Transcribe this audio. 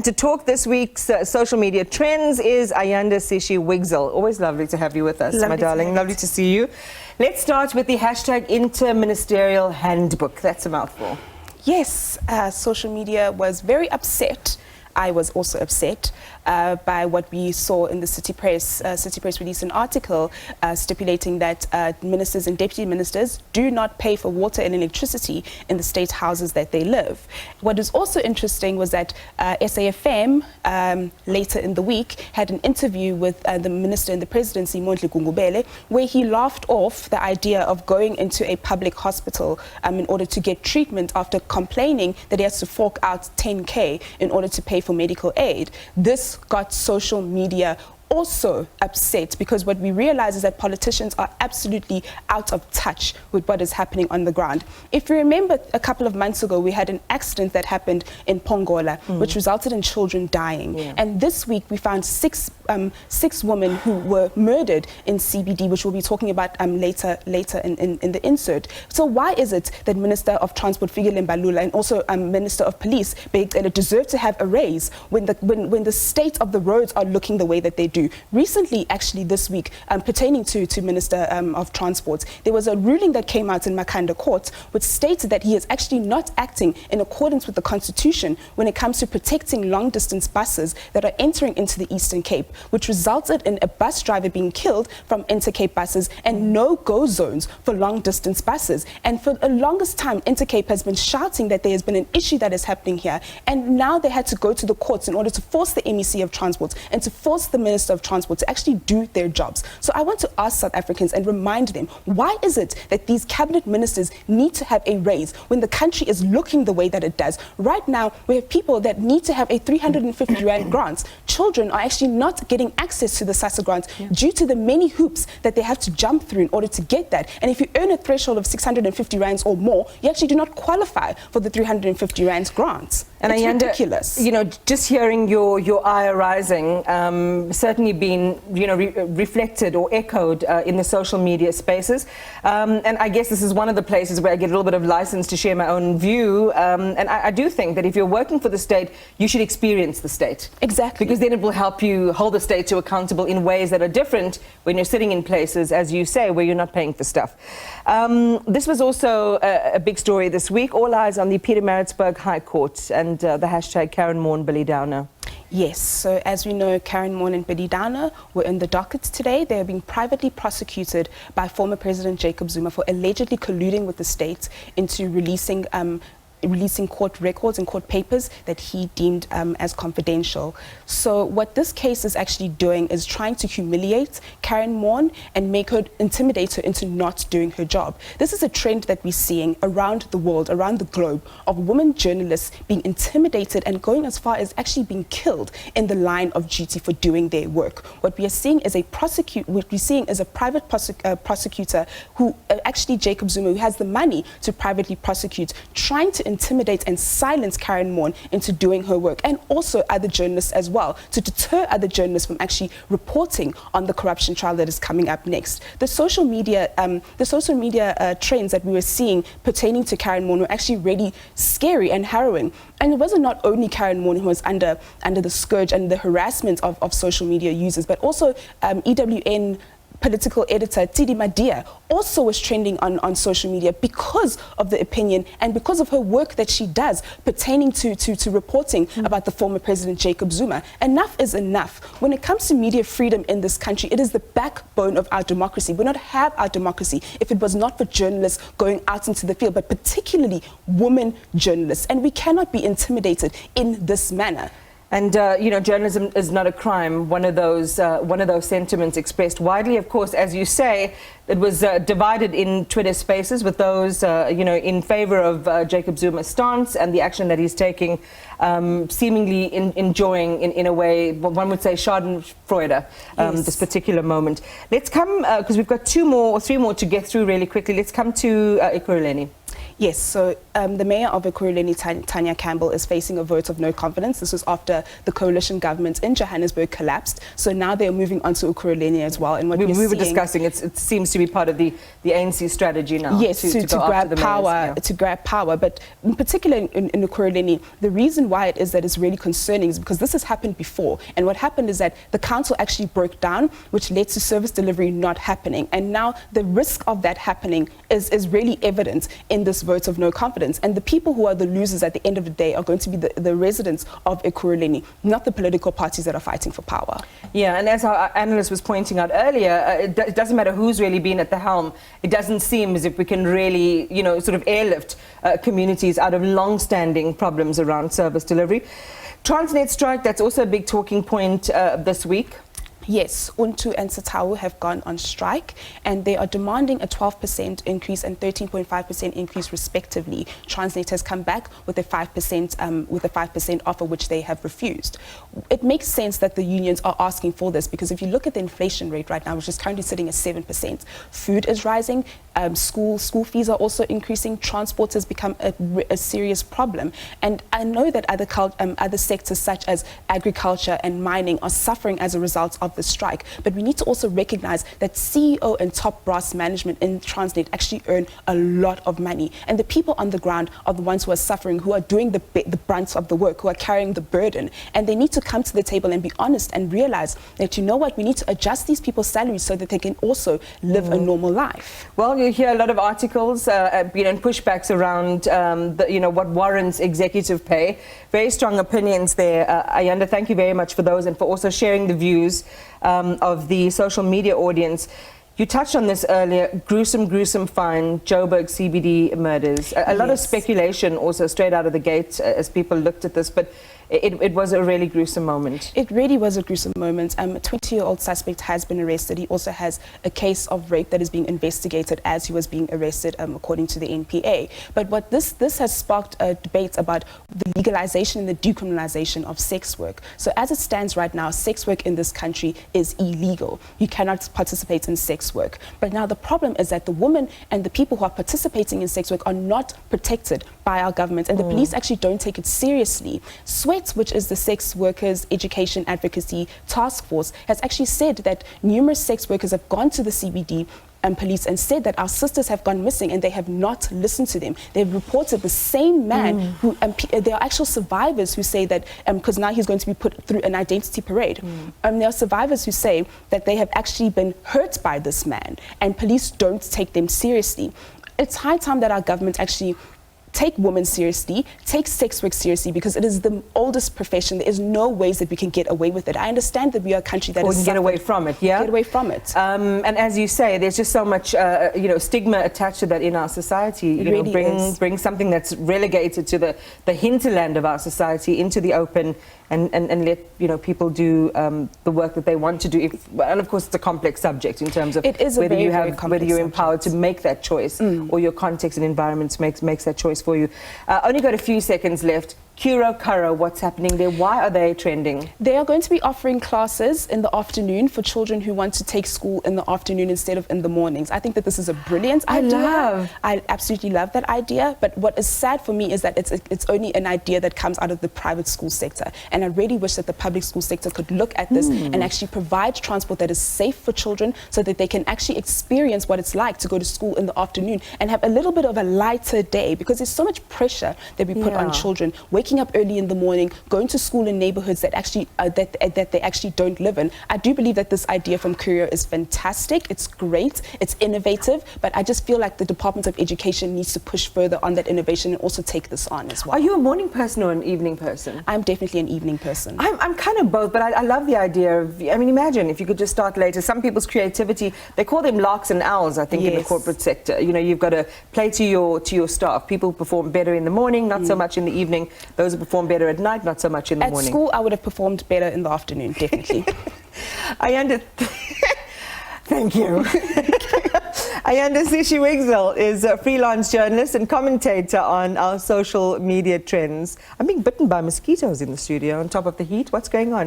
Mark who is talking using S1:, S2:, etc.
S1: To talk this week's social media trends is Ayanda Sishi Wigzell. Always lovely to have you with us, my darling. Lovely to see you. Let's start with the hashtag Interministerial handbook. That's a mouthful.
S2: Yes, social media was very upset. I was also upset by what we saw in the City Press. City Press released an article stipulating that ministers and deputy ministers do not pay for water and electricity in the state houses that they live. What is also interesting was that SAFM later in the week had an interview with the minister in the presidency, Mondli Gungubele, where he laughed off the idea of going into a public hospital in order to get treatment after complaining that he has to fork out 10K in order to pay for medical aid. This got social media also upset, because what we realize is that politicians are absolutely out of touch with what is happening on the ground. If you remember, a couple of months ago we had an accident that happened in Pongola which resulted in children dying, and this week we found six women who were murdered in CBD, which we'll be talking about later in the insert. So why is it that Minister of Transport Fikile Mbalula and also Minister of Police Bheki deserve to have a raise when the state of the roads are looking the way that they do? Recently, actually this week, pertaining to Minister of Transport, there was a ruling that came out in Makhanda Court which stated that he is actually not acting in accordance with the Constitution when it comes to protecting long-distance buses that are entering into the Eastern Cape, which resulted in a bus driver being killed from Intercape buses and no-go zones for long-distance buses. And for the longest time, Intercape has been shouting that there has been an issue that is happening here, and now they had to go to the courts in order to force the MEC of Transport and to force the Minister of Transport to actually do their jobs. So I want to ask South Africans and remind them, why is it that these cabinet ministers need to have a raise when the country is looking the way that it does? Right now, we have people that need to have a 350 Rand grant. Children are actually not getting access to the SASSA grant due to the many hoops that they have to jump through in order to get that. And if you earn a threshold of 650 Rands or more, you actually do not qualify for the 350 Rands grants. And it's ridiculous.
S1: You know, just hearing your ire rising, certainly been, you know, reflected or echoed in the social media spaces. And I guess this is one of the places where I get a little bit of license to share my own view. And I do think that if you're working for the state, you should experience the state.
S2: Exactly.
S1: Because then it will help you hold the state to accountable in ways that are different when you're sitting in places, as you say, where you're not paying for stuff. This was also a big story this week. All eyes on the Pietermaritzburg High Court and the hashtag Karen Moore and Billy Downer.
S2: Yes, so as we know, Karen Moore and Billy Downer were in the docket today. They are being privately prosecuted by former President Jacob Zuma for allegedly colluding with the state into releasing court records and court papers that he deemed as confidential. So what this case is actually doing is trying to humiliate Karen Moore and make her, intimidate her into not doing her job. This is a trend that we're seeing around the world, around the globe, of women journalists being intimidated and going as far as actually being killed in the line of duty for doing their work. What we are seeing is a private prosecutor who actually Jacob Zuma, who has the money to privately prosecute, trying to intimidate and silence Karen Moore into doing her work, and also other journalists as well, to deter other journalists from actually reporting on the corruption trial that is coming up next. The social media trends that we were seeing pertaining to Karen Moore were actually really scary and harrowing. And it wasn't not only Karen Moore who was under the scourge and the harassment of social media users, but also EWN political editor Tidi Madia also was trending on social media because of the opinion and because of her work that she does pertaining to reporting about the former President Jacob Zuma. Enough is enough. When it comes to media freedom in this country, it is the backbone of our democracy. We would not have our democracy if it was not for journalists going out into the field, but particularly women journalists. And we cannot be intimidated in this manner.
S1: And, you know, journalism is not a crime. One of those sentiments expressed widely, of course, as you say, it was divided in Twitter spaces with those, you know, in favor of Jacob Zuma's stance and the action that he's taking, seemingly enjoying, in a way, one would say, schadenfreude, this particular moment. Let's come, because we've got 2 more or 3 more to get through really quickly. Let's come to Ekurhuleni.
S2: Yes, so the mayor of Ekurhuleni, Tanya Campbell, is facing a vote of no confidence. This was after the coalition government in Johannesburg collapsed. So now they are moving on to Ekurhuleni as well. And what
S1: we were discussing, it seems to be part of the ANC strategy now.
S2: Yes, to grab power,
S1: mayors, yeah.
S2: To grab power. But in particular in Ekurhuleni, the reason why it is that it's really concerning is because this has happened before. And what happened is that the council actually broke down, which led to service delivery not happening. And now the risk of that happening is really evident in this vote of no confidence. And the people who are the losers at the end of the day are going to be the residents of Ekurhuleni, not the political parties that are fighting for power.
S1: Yeah, and as our analyst was pointing out earlier, it doesn't matter who's really been at the helm. It doesn't seem as if we can really, sort of airlift communities out of long-standing problems around service delivery. Transnet strike, that's also a big talking point this week.
S2: Yes, Untu and Satawu have gone on strike, and they are demanding a 12% increase and 13.5% increase respectively. Transnet has come back with a 5% offer, which they have refused. It makes sense that the unions are asking for this, because if you look at the inflation rate right now, which is currently sitting at 7%, food is rising, school fees are also increasing, transport has become a serious problem. And I know that other sectors such as agriculture and mining are suffering as a result of the strike, but we need to also recognize that CEO and top brass management in Transnet actually earn a lot of money, and the people on the ground are the ones who are suffering, who are doing the brunt of the work, who are carrying the burden, and they need to come to the table and be honest and realize that, we need to adjust these people's salaries so that they can also live a normal life.
S1: Well, you hear a lot of articles and pushbacks around what warrants executive pay. Very strong opinions there. Ayanda, thank you very much for those and for also sharing the views of the social media audience. You touched on this earlier, gruesome find, Joburg CBD murders. A lot of speculation also straight out of the gate as people looked at this, but it was a really gruesome moment.
S2: It really was a gruesome moment. A 20-year-old suspect has been arrested. He also has a case of rape that is being investigated as he was being arrested, according to the NPA. But what this has sparked a debate about the legalization and the decriminalization of sex work. So as it stands right now, sex work in this country is illegal. You cannot participate in sex work. But now the problem is that the women and the people who are participating in sex work are not protected by our government, and the police actually don't take it seriously. SWET, which is the Sex Workers Education Advocacy Task Force, has actually said that numerous sex workers have gone to the CBD and police and said that our sisters have gone missing, and they have not listened to them. They've reported the same man who, there are actual survivors who say that, because now he's going to be put through an identity parade. There are survivors who say that they have actually been hurt by this man, and police don't take them seriously. It's high time that our government actually take women seriously, take sex work seriously, because it is the oldest profession. There is no ways that we can get away with it. I understand that we are a country that is
S1: get away from it, yeah?
S2: Get away from it.
S1: And as you say, there's just so much, stigma attached to that in our society. Bring something that's relegated to the hinterland of our society into the open, and let people do the work that they want to do. And of course, it's a complex subject in terms of whether you're empowered to make that choice, or your context and environment makes that choice for you. Only got a few seconds left. Kuro Kuro, what's happening there? Why are they trending?
S2: They are going to be offering classes in the afternoon for children who want to take school in the afternoon instead of in the mornings. I think that this is a brilliant idea. I absolutely love that idea. But what is sad for me is that it's only an idea that comes out of the private school sector. And I really wish that the public school sector could look at this and actually provide transport that is safe for children, so that they can actually experience what it's like to go to school in the afternoon and have a little bit of a lighter day, because there's so much pressure that we put on children. Waking up early in the morning, going to school in neighborhoods that actually that they actually don't live in. I do believe that this idea from Curio is fantastic. It's great. It's innovative. But I just feel like the Department of Education needs to push further on that innovation and also take this on as well.
S1: Are you a morning person or an evening person?
S2: I'm definitely an evening person.
S1: I'm kind of both, but I love the idea of, imagine if you could just start later. Some people's creativity, they call them larks and owls, I think, in the corporate sector. You've got to play to your staff. People perform better in the morning, not so much in the evening. Those who perform better at night, not so much in the morning.
S2: At school, I would have performed better in the afternoon, definitely.
S1: Ayanda, thank you. Ayanda Sishi Wigzell is a freelance journalist and commentator on our social media trends. I'm being bitten by mosquitoes in the studio on top of the heat. What's going on?